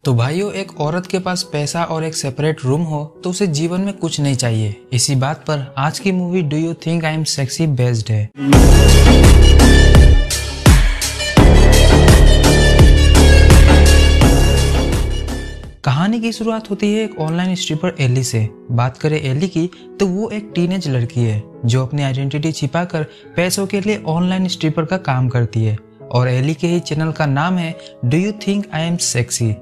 तो भाइयों, एक औरत के पास पैसा और एक सेपरेट रूम हो तो उसे जीवन में कुछ नहीं चाहिए। इसी बात पर आज की movie do you think I am sexy based है। कहानी की शुरुआत होती है एक ऑनलाइन स्ट्रिपर एली से। बात करें एली की तो वो एक टीनेज लड़की है जो अपनी आइडेंटिटी छिपाकर पैसों के लिए ऑनलाइन स्ट्रिपर का काम करती है और एली के ही चैनल का नाम है do you think I am sexy.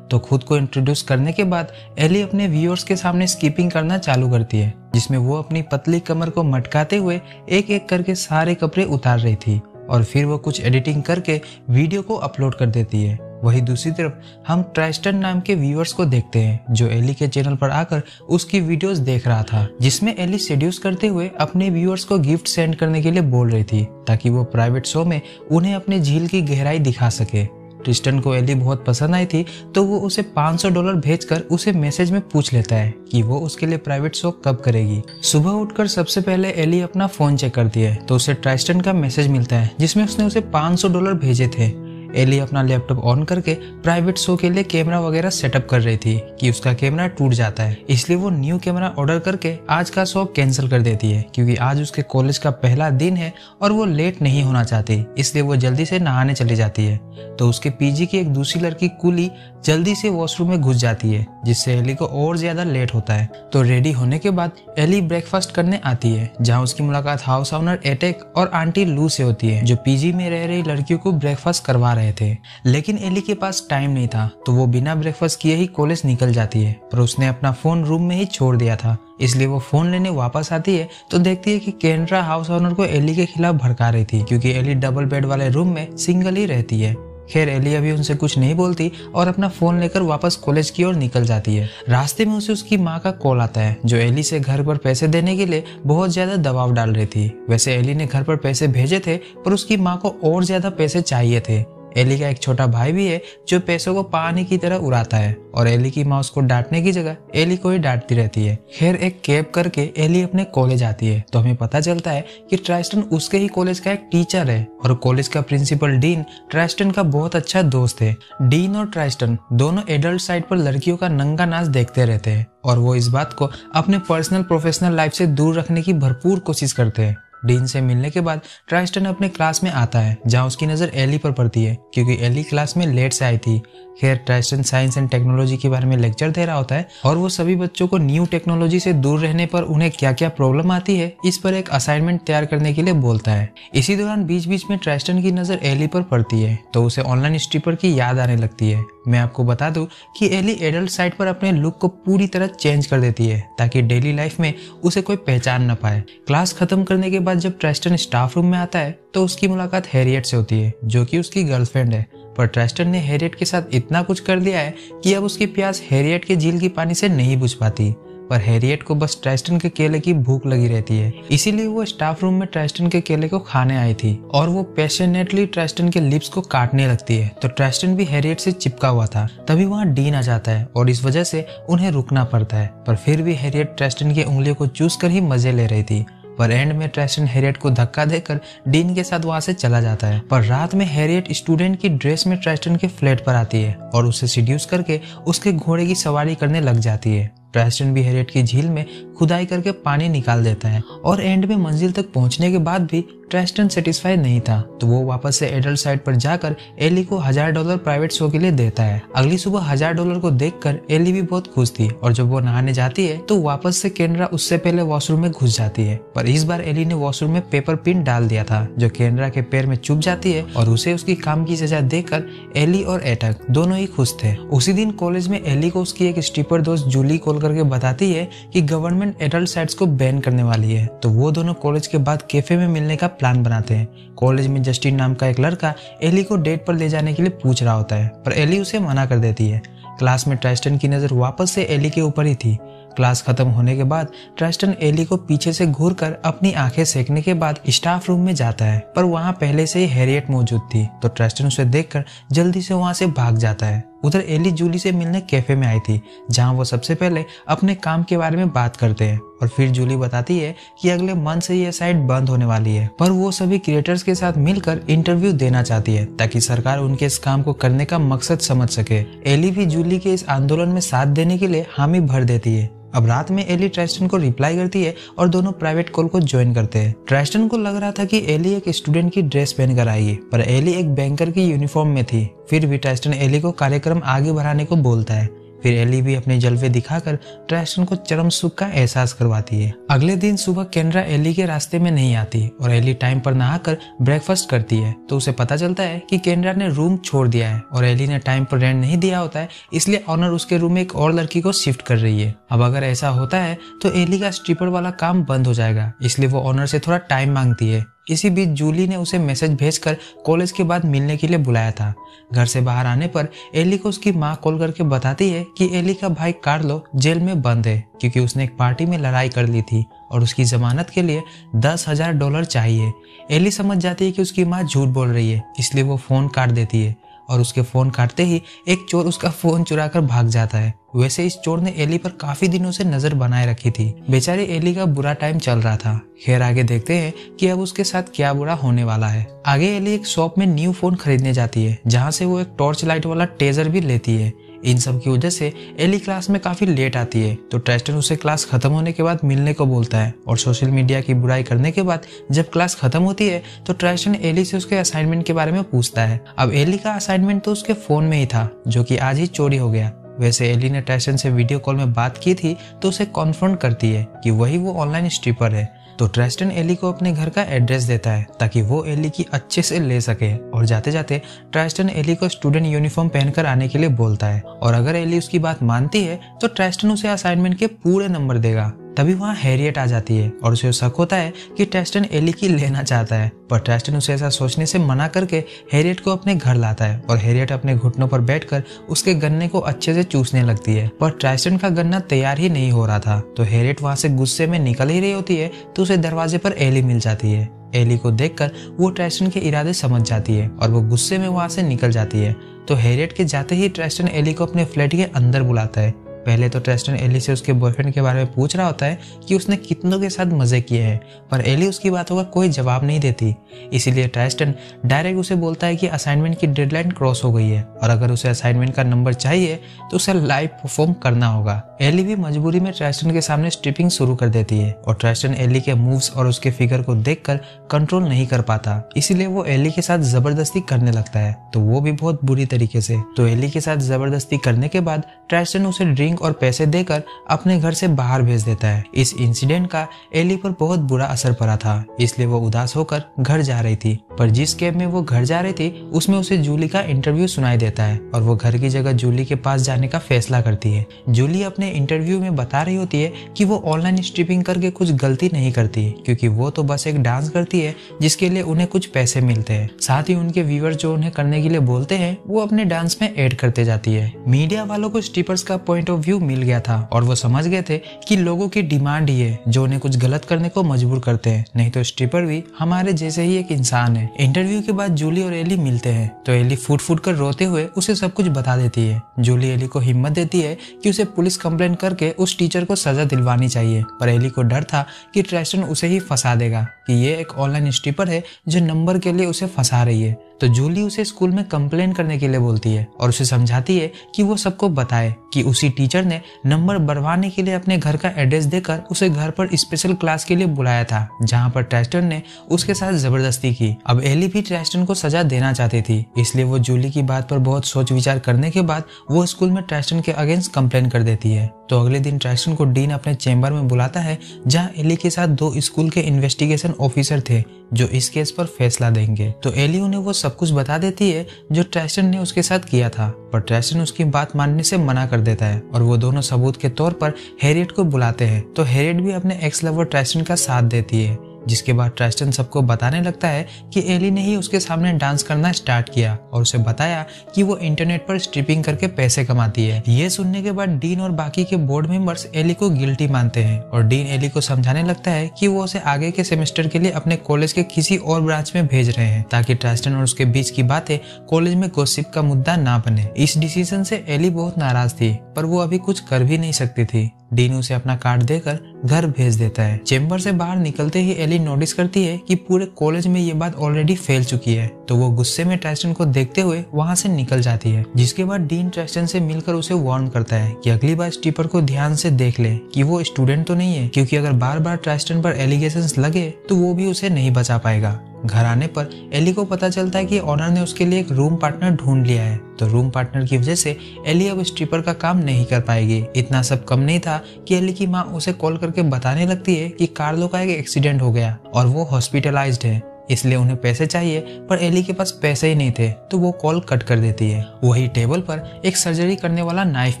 तो खुद को इंट्रोड्यूस करने के बाद एली अपने व्यूअर्स के सामने स्किपिंग करना चालू करती है, जिसमें वो अपनी पतली कमर को मटकाते हुए एक एक करके सारे कपड़े उतार रही थी और फिर वो कुछ एडिटिंग करके वीडियो को अपलोड कर देती है। वही दूसरी तरफ हम ट्राइस्टन नाम के व्यूअर्स को देखते हैं जो एली के चैनल पर आकर उसकी वीडियोस देख रहा था, जिसमें एली सेड्यूस करते हुए अपने व्यूअर्स को गिफ्ट सेंड करने के लिए बोल रही थी ताकि वो प्राइवेट शो में उन्हें अपने झील की गहराई दिखा सके। ट्रिस्टन को एली बहुत पसंद आई थी तो वो उसे $500 भेजकर उसे मैसेज में पूछ लेता है कि वो उसके लिए प्राइवेट शो कब करेगी। सुबह उठकर सबसे पहले एली अपना फोन चेक करती है तो उसे ट्रिस्टन का मैसेज मिलता है जिसमें उसने उसे $500 भेजे थे। एली अपना लैपटॉप ऑन करके प्राइवेट शो के लिए कैमरा वगैरह सेटअप कर रही थी कि उसका कैमरा टूट जाता है, इसलिए वो न्यू कैमरा ऑर्डर करके आज का शो कैंसिल कर देती है क्योंकि आज उसके कॉलेज का पहला दिन है और वो लेट नहीं होना चाहती, इसलिए वो जल्दी से नहाने चली जाती है। तो उसके पीजी की एक दूसरी लड़की कुली जल्दी से वॉशरूम में घुस जाती है जिससे एली को और ज्यादा लेट होता है। तो रेडी होने के बाद एली ब्रेकफास्ट करने आती है जहाँ उसकी मुलाकात हाउस ओनर एटेक और आंटी लू से होती है जो पीजी में रह रही लड़कियों को ब्रेकफास्ट करवा रहे थे। लेकिन एली के पास टाइम नहीं था तो वो बिना ब्रेकफास्ट किए ही कॉलेज निकल जाती है, पर उसने अपना फोन रूम में ही छोड़ दिया था, इसलिए वो फोन लेने वापस आती है तो देखती है कि केंड्रा हाउस ओनर को एली के खिलाफ भड़का रही थी क्योंकि एली डबल बेड वाले रूम में सिंगल ही रहती है। खैर एली अभी उनसे कुछ नहीं बोलती और अपना फोन लेकर वापस कॉलेज की ओर निकल जाती है। रास्ते में उसे उसकी माँ का कॉल आता है जो एली से घर पर पैसे देने के लिए बहुत ज्यादा दबाव डाल रही थी। वैसे एली ने घर पर पैसे भेजे थे पर उसकी माँ को और ज्यादा पैसे चाहिए थे। एली का एक छोटा भाई भी है जो पैसों को पानी की तरह उड़ाता है और एली की माँ उसको डांटने की जगह एली को ही डांटती रहती है। खैर एक कैब करके एली अपने कॉलेज आती है तो हमें पता चलता है कि ट्राइस्टन उसके ही कॉलेज का एक टीचर है और कॉलेज का प्रिंसिपल डीन ट्राइस्टन का बहुत अच्छा दोस्त है। डीन और ट्राइस्टन दोनों एडल्ट साइड पर लड़कियों का नंगा नाच देखते रहते हैं और वो इस बात को अपने पर्सनल प्रोफेशनल लाइफ से दूर रखने की भरपूर कोशिश करते हैं। डीन से मिलने के बाद ट्राइस्टन अपने क्लास में आता है जहां उसकी नजर एली पर पड़ती है क्योंकि एली क्लास में लेट से आई थी। खैर ट्राइस्टन साइंस एंड टेक्नोलॉजी के बारे में लेक्चर दे रहा होता है और वो सभी बच्चों को न्यू टेक्नोलॉजी से दूर रहने पर उन्हें क्या क्या प्रॉब्लम आती है इस पर एक असाइनमेंट तैयार करने के लिए बोलता है। इसी दौरान बीच बीच में ट्राइस्टन की नजर एली पर पड़ती है तो उसे ऑनलाइन स्ट्रिपर की याद आने लगती है। मैं आपको बता दूं कि एली एडल्ट साइड पर अपने लुक को पूरी तरह चेंज कर देती है ताकि डेली लाइफ में उसे कोई पहचान न पाए। क्लास खत्म करने के बाद जब ट्राइस्टन स्टाफ रूम में आता है तो उसकी मुलाकात हैरियट से होती है जो कि उसकी गर्लफ्रेंड है, पर ट्राइस्टन ने हैरियट के साथ इतना कुछ कर दिया है कि अब उसकी प्यास हैरियट के झील की पानी से नहीं बुझ पाती, पर हैरियट को बस ट्राइस्टन के केले की भूख लगी रहती है, इसीलिए वो स्टाफ रूम में ट्राइस्टन के केले को खाने आई थी और वो पैशनेटली ट्राइस्टन के लिप्स को काटने लगती है। तो ट्राइस्टन भी हैरियट से चिपका हुआ था, तभी वहाँ डीन आ जाता है और इस वजह से उन्हें रुकना पड़ता है, पर फिर भी हैरियट ट्राइस्टन की उंगलियों को चूस कर ही मजे ले रही थी। पर एंड में ट्राइस्टन हैरियट को धक्का देकर डीन के साथ वहां से चला जाता है। पर रात में हैरियट स्टूडेंट की ड्रेस में ट्राइस्टन के फ्लैट पर आती है और उसे सिड्यूस करके उसके घोड़े की सवारी करने लग जाती है। ट्राइस्टन भी हैरियट की झील में खुदाई करके पानी निकाल देता है और एंड में मंजिल तक पहुंचने के बाद भी ट्राइस्टन सेटिस्फाइड नहीं था तो वो वापस से एडल्ट साइड पर जाकर एली को $1000 प्राइवेट शो के लिए देता है। अगली सुबह $1000 को देखकर एली भी बहुत खुश थी और जब वो नहाने जाती है तो वापस से केंड्रा उससे पहले वॉशरूम में घुस जाती है, पर इस बार एली ने वॉशरूम में पेपर पिन डाल दिया था जो केंड्रा के पैर में चुभ जाती है और उसे उसकी काम की सजा देकर एली और एटक दोनों ही खुश थे। उसी दिन कॉलेज में एली को उसकी एक स्ट्रिपर दोस्त जूली कॉल करके बताती है कि गवर्नमेंट एडल्ट साइट्स को बैन करने वाली है, तो वो दोनों कॉलेज के बाद कैफे में मिलने का प्लान बनाते हैं। कॉलेज में जस्टिन नाम का एक लड़का एली को डेट पर ले जाने के लिए पूछ रहा होता है, पर एली उसे मना कर देती है। क्लास में ट्राइस्टन की नजर वापस से एली के ऊपर ही थी। क्लास खत्म होने के बाद ट्राइस्टन एली को पीछे से घूरकर अपनी आंखें सेकने के बाद स्टाफ रूम में जाता है, पर वहां पहले से ही हैरियट मौजूद थी तो ट्राइस्टन उसे देखकर जल्दी से वहां से भाग जाता है। उधर एली जूली से मिलने कैफे में आई थी, जहां वो सबसे पहले अपने काम के बारे में बात करते हैं और फिर जूली बताती है कि अगले मंथ से ये साइट बंद होने वाली है, पर वो सभी क्रिएटर्स के साथ मिलकर इंटरव्यू देना चाहती है ताकि सरकार उनके इस काम को करने का मकसद समझ सके। एली भी जूली के इस आंदोलन में साथ देने के लिए हामी भर देती है। अब रात में एली ट्राइस्टन को रिप्लाई करती है और दोनों प्राइवेट कॉल को ज्वाइन करते हैं। ट्राइस्टन को लग रहा था कि एली एक स्टूडेंट की ड्रेस पहन कर आएगी, पर एली एक बैंकर की यूनिफॉर्म में थी। फिर भी ट्राइस्टन एली को कार्यक्रम आगे बढ़ाने को बोलता है। फिर एली भी अपने जलवे दिखाकर ट्राइस्टन को चरम सुख का एहसास करवाती है। अगले दिन सुबह केंड्रा एली के रास्ते में नहीं आती और एली टाइम पर नहाकर ब्रेकफास्ट करती है, तो उसे पता चलता है कि केंड्रा ने रूम छोड़ दिया है और एली ने टाइम पर रेंट नहीं दिया होता है, इसलिए ऑनर उसके रूम में एक और लड़की को शिफ्ट कर रही है। अब अगर ऐसा होता है तो एली का स्ट्रिपर वाला काम बंद हो जाएगा, इसलिए वो ऑनर से थोड़ा टाइम मांगती है। इसी बीच जूली ने उसे मैसेज भेजकर कॉलेज के बाद मिलने के लिए बुलाया था। घर से बाहर आने पर एली को उसकी माँ कॉल करके बताती है कि एली का भाई कार्लो जेल में बंद है क्योंकि उसने एक पार्टी में लड़ाई कर ली थी और उसकी जमानत के लिए $10,000 चाहिए। एली समझ जाती है कि उसकी माँ झूठ बोल रही है, इसलिए वो फोन काट देती है और उसके फोन काटते ही एक चोर उसका फोन चुरा कर भाग जाता है। वैसे इस चोर ने एली पर काफी दिनों से नजर बनाए रखी थी। बेचारी एली का बुरा टाइम चल रहा था। खैर आगे देखते हैं कि अब उसके साथ क्या बुरा होने वाला है। आगे एली एक शॉप में न्यू फोन खरीदने जाती है, जहां से वो एक टॉर्च लाइट वाला टेजर भी लेती है। इन सब की वजह से एली क्लास में काफी लेट आती है, तो ट्राइस्टन उसे क्लास खत्म होने के बाद मिलने को बोलता है और सोशल मीडिया की बुराई करने के बाद जब क्लास खत्म होती है तो ट्राइस्टन एली से उसके असाइनमेंट के बारे में पूछता है। अब एली का असाइनमेंट तो उसके फोन में ही था, जो कि आज ही चोरी हो गया। वैसे एली ने ट्राइस्टन से वीडियो कॉल में बात की थी, तो उसे कॉन्फ्रंट करती है कि वही वो ऑनलाइन स्ट्रिपर है। तो ट्राइस्टन एली को अपने घर का एड्रेस देता है ताकि वो एली की अच्छे से ले सके, और जाते जाते ट्राइस्टन एली को स्टूडेंट यूनिफॉर्म पहनकर आने के लिए बोलता है और अगर एली उसकी बात मानती है तो ट्राइस्टन उसे असाइनमेंट के पूरे नंबर देगा। तभी वहाँ हैरियट आ जाती है और उसे शक होता है कि ट्राइस्टन एली की लेना चाहता है, पर ट्राइस्टन उसे ऐसा सोचने से मना करके हैरियट को अपने घर लाता है और हैरियट अपने घुटनों पर बैठकर उसके गन्ने को अच्छे से चूसने लगती है। पर ट्राइस्टन का गन्ना तैयार ही नहीं हो रहा था, तो हैरियट वहाँ से गुस्से में निकल ही रही होती है तो उसे दरवाजे पर एली मिल जाती है। एली को देखकर वो ट्राइस्टन के इरादे समझ जाती है और वो गुस्से में वहाँ से निकल जाती है। तो हैरियट के जाते ही ट्राइस्टन एली को अपने फ्लैट के अंदर बुलाता है। पहले तो ट्राइस्टन एली से उसके बॉयफ्रेंड के बारे में पूछ रहा होता है कि उसने कितनों के साथ मजे किए हैं, पर एली उसकी बातों का कोई जवाब नहीं देती। इसीलिए ट्राइस्टन डायरेक्ट उसे बोलता है कि असाइनमेंट की डेडलाइन क्रॉस हो गई है और अगर उसे असाइनमेंट का नंबर चाहिए तो उसे लाइव परफॉर्म करना होगा। एली भी मजबूरी में ट्राइस्टन के सामने स्ट्रिपिंग शुरू कर देती है और ट्राइस्टन एली के मूव्स और उसके फिगर को देखकर कंट्रोल नहीं कर पाता, इसीलिए वो एली के साथ जबरदस्ती करने लगता है, तो वो भी बहुत बुरी तरीके से। तो एली के साथ जबरदस्ती करने के बाद ट्राइस्टन उसे ड्रिंक और पैसे देकर अपने घर से बाहर भेज देता है। इस इंसिडेंट का एली पर बहुत बुरा असर पड़ा था, इसलिए वो उदास होकर घर जा रही थी, पर जिस कैब में वो घर जा रही थी उसमें उसे जूली का इंटरव्यू सुनाई देता है और वो घर की जगह जूली के पास जाने का फैसला करती है। जूली अपने इंटरव्यू में बता रही होती है कि वो ऑनलाइन स्ट्रिपिंग करके कुछ गलती नहीं करती, क्योंकि वो तो बस एक डांस करती है जिसके लिए उन्हें कुछ पैसे मिलते हैं। साथ ही उनके व्यूअर्स जो उन्हें करने के लिए बोलते हैं वो अपने डांस में ऐड करते जाती है। मीडिया वालों को स्ट्रिपर्स का पॉइंट ऑफ व्यू मिल गया था और वो समझ गए थे कि लोगों की डिमांड ही है जो उन्हें कुछ गलत करने को मजबूर करते हैं, नहीं तो स्ट्रिपर भी हमारे जैसे ही एक इंसान है। इंटरव्यू के बाद जूली और एली मिलते हैं तो एली फूट फूट कर रोते हुए उसे सब कुछ बता देती है। जूली एली को हिम्मत देती है कि उसे पुलिस कंप्लेंट करके उस टीचर को सजा दिलवानी चाहिए, पर एली को डर था कि ट्राइस्टन उसे ही फंसा देगा कि ये एक ऑनलाइन स्ट्रिपर है जो नंबर के लिए उसे फंसा रही है। तो जूली उसे स्कूल में कंप्लेन करने के लिए बोलती है और उसे समझाती है कि वो सबको बताए कि उसी टीचर ने नंबर बढ़वाने के लिए अपने घर का एड्रेस देकर उसे घर पर स्पेशल क्लास के लिए बुलाया था, जहां पर ट्राइस्टन ने उसके साथ जबरदस्ती की। अब एली भी ट्राइस्टन को सजा देना चाहती थी, इसलिए वो जूली की बात पर बहुत सोच विचार करने के बाद वो स्कूल में ट्राइस्टन के अगेंस्ट कंप्लेन कर देती है। तो अगले दिन ट्राइस्टन को डीन अपने चेंबर में बुलाता है, जहाँ एली के साथ 2 स्कूल के इन्वेस्टिगेशन ऑफिसर थे जो इस केस पर फैसला देंगे। तो एली उन्हें वो सब कुछ बता देती है जो ट्राइस्टन ने उसके साथ किया था, पर ट्राइस्टन उसकी बात मानने से मना कर देता है और वो दोनों सबूत के तौर पर हैरियट को बुलाते हैं। तो हैरियट भी अपने एक्स लवर ट्राइस्टन का साथ देती है। जिसके बाद ट्राइस्टन सबको बताने लगता है कि एली ने ही उसके सामने डांस करना स्टार्ट किया और उसे बताया कि वो इंटरनेट पर स्ट्रिपिंग करके पैसे कमाती है। ये सुनने के बाद डीन और बाकी के बोर्ड मेंबर्स एली को गिल्टी मानते हैं और डीन एली को समझाने लगता है कि वो उसे आगे के सेमेस्टर के लिए अपने कॉलेज के किसी और ब्रांच में भेज रहे हैं ताकि ट्राइस्टन और उसके बीच की बातें कॉलेज में गॉसिप का मुद्दा ना बने। इस डिसीजन से एली बहुत नाराज थी, पर वो अभी कुछ कर भी नहीं सकती थी। डीन उसे अपना कार्ड देकर घर भेज देता है। चेंबर से बाहर निकलते ही एली नोटिस करती है कि पूरे कॉलेज में ये बात ऑलरेडी फैल चुकी है, तो वो गुस्से में ट्राइस्टन को देखते हुए वहां से निकल जाती है। जिसके बाद डीन ट्राइस्टन से मिलकर उसे वार्न करता है कि अगली बार स्ट्रिपर को ध्यान से देख ले कि वो स्टूडेंट तो नहीं है, क्योंकि अगर बार बार ट्राइस्टन पर एलिगेशंस लगे तो वो भी उसे नहीं बचा पाएगा। घर आने पर एली को पता चलता है कि ऑनर ने उसके लिए एक रूम पार्टनर ढूंढ लिया है, तो रूम पार्टनर की वजह से एली अब स्ट्रिपर का काम नहीं कर पाएगी। इतना सब कम नहीं था कि एली की माँ उसे कॉल करके बताने लगती है कि कार्लो का एक एक्सीडेंट हो गया और वो हॉस्पिटलाइज्ड है, इसलिए उन्हें पैसे चाहिए, पर एली के पास पैसे ही नहीं थे, तो वो कॉल कट कर देती है। वही टेबल पर एक सर्जरी करने वाला नाइफ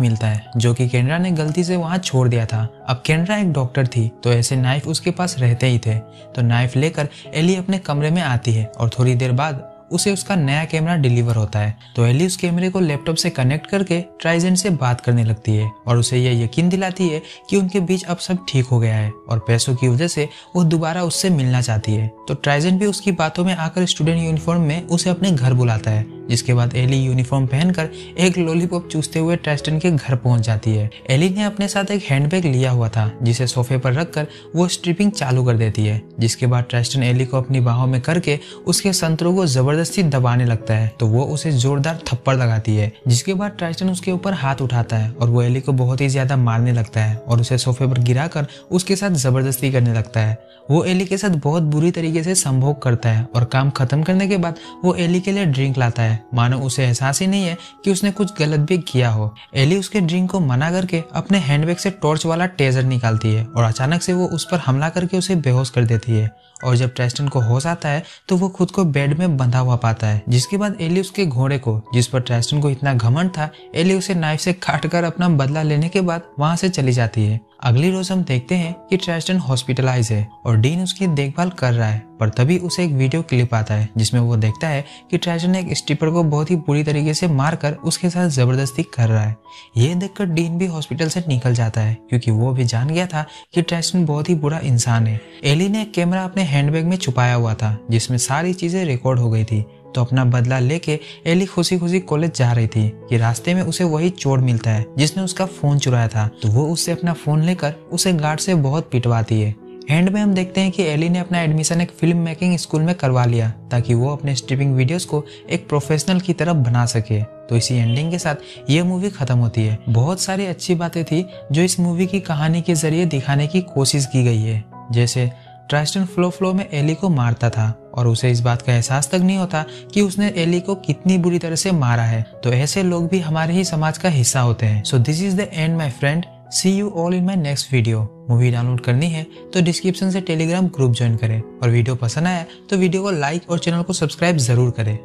मिलता है जो कि केंड्रा ने गलती से वहां छोड़ दिया था। अब केंड्रा एक डॉक्टर थी, तो ऐसे नाइफ उसके पास रहते ही थे, तो नाइफ लेकर एली अपने कमरे में आती है और थोड़ी देर बाद उसे उसका नया कैमरा डिलीवर होता है। तो एली उस कैमरे को लैपटॉप से कनेक्ट करके ट्राइजेंट से बात करने लगती है और उसे यह यकीन दिलाती है कि उनके बीच अब सब ठीक हो गया है और पैसों की वजह से वो दोबारा उससे मिलना चाहती है। तो ट्राइजेंट भी उसकी बातों में आकर स्टूडेंट यूनिफॉर्म में उसे अपने घर बुलाता है, जिसके बाद एली यूनिफॉर्म पहनकर एक लॉलीपॉप चूसते हुए ट्राइस्टन के घर पहुंच जाती है। एली ने अपने साथ एक हैंडबैग लिया हुआ था, जिसे सोफे पर रखकर वो स्ट्रिपिंग चालू कर देती है। जिसके बाद ट्राइस्टन एली को अपनी बाहों में करके उसके संतरों को जबरदस्ती दबाने लगता है, तो वो उसे जोरदार थप्पड़ लगाती है। जिसके बाद ट्राइस्टन उसके ऊपर हाथ उठाता है और वो एली को बहुत ही ज्यादा मारने लगता है और उसे सोफे पर गिराकर उसके साथ जबरदस्ती करने लगता है। वो एली के साथ बहुत बुरी तरीके से संभोग करता है और काम खत्म करने के बाद वो एली के लिए ड्रिंक लाता है, मानो उसे एहसास ही नहीं है कि उसने कुछ गलत भी किया हो। एली उसके ड्रिंक को मना करके अपने हैंडबैग से टॉर्च वाला टेजर निकालती है और अचानक से वो उस पर हमला करके उसे बेहोश कर देती है। और जब ट्राइस्टन को होश आता है तो वो खुद को बेड में बंधा हुआ पाता है। जिसके बाद एली उसके घोड़े को, जिस पर ट्राइस्टन को इतना घमंड था, एली उसे नाइफ से काट कर अपना बदला लेने के बाद वहां से चली जाती है। अगली रोज हम देखते हैं कि ट्राइस्टन हॉस्पिटलाइज है और डीन उसकी देखभाल कर रहा है, पर तभी उसे एक वीडियो क्लिप आता है जिसमें वो देखता है कि ट्राइस्टन एक स्ट्रिपर को बहुत ही बुरी तरीके से मारकर उसके साथ जबरदस्ती कर रहा है। ये देखकर डीन भी हॉस्पिटल से निकल जाता है, क्योंकि वो भी जान गया था कि ट्राइस्टन बहुत ही बुरा इंसान है। एली ने एक कैमरा अपने हैंडबैग में छुपाया हुआ था जिसमें सारी चीजें रिकॉर्ड हो गई थी, तो अपना बदला लेके एली खुशी खुशी कॉलेज जा रही थी कि रास्ते में उसे वही चोर मिलता है जिसने उसका फोन चुराया था, तो वो उससे अपना फोन लेकर उसे गार्ड से बहुत पिटवाती है। एंड में हम देखते हैं कि एली ने अपना एडमिशन एक फिल्म मेकिंग स्कूल में करवा लिया ताकि वो अपने स्ट्रिपिंग वीडियोस को एक प्रोफेशनल की तरफ बना सके। तो इसी एंडिंग के साथ ये मूवी खत्म होती है। बहुत सारी अच्छी बातें थी जो इस मूवी की कहानी के जरिए दिखाने की कोशिश की गई है, जैसे ट्राइस्टन फ्लो में एली को मारता था और उसे इस बात का एहसास तक नहीं होता कि उसने एली को कितनी बुरी तरह से मारा है। तो ऐसे लोग भी हमारे ही समाज का हिस्सा होते हैं। So this is the end my friend, see you all in my next video. Movie download करनी है तो डिस्क्रिप्शन से टेलीग्राम ग्रुप ज्वाइन करें और वीडियो पसंद आया तो वीडियो को लाइक और चैनल को सब्सक्राइब जरूर करें।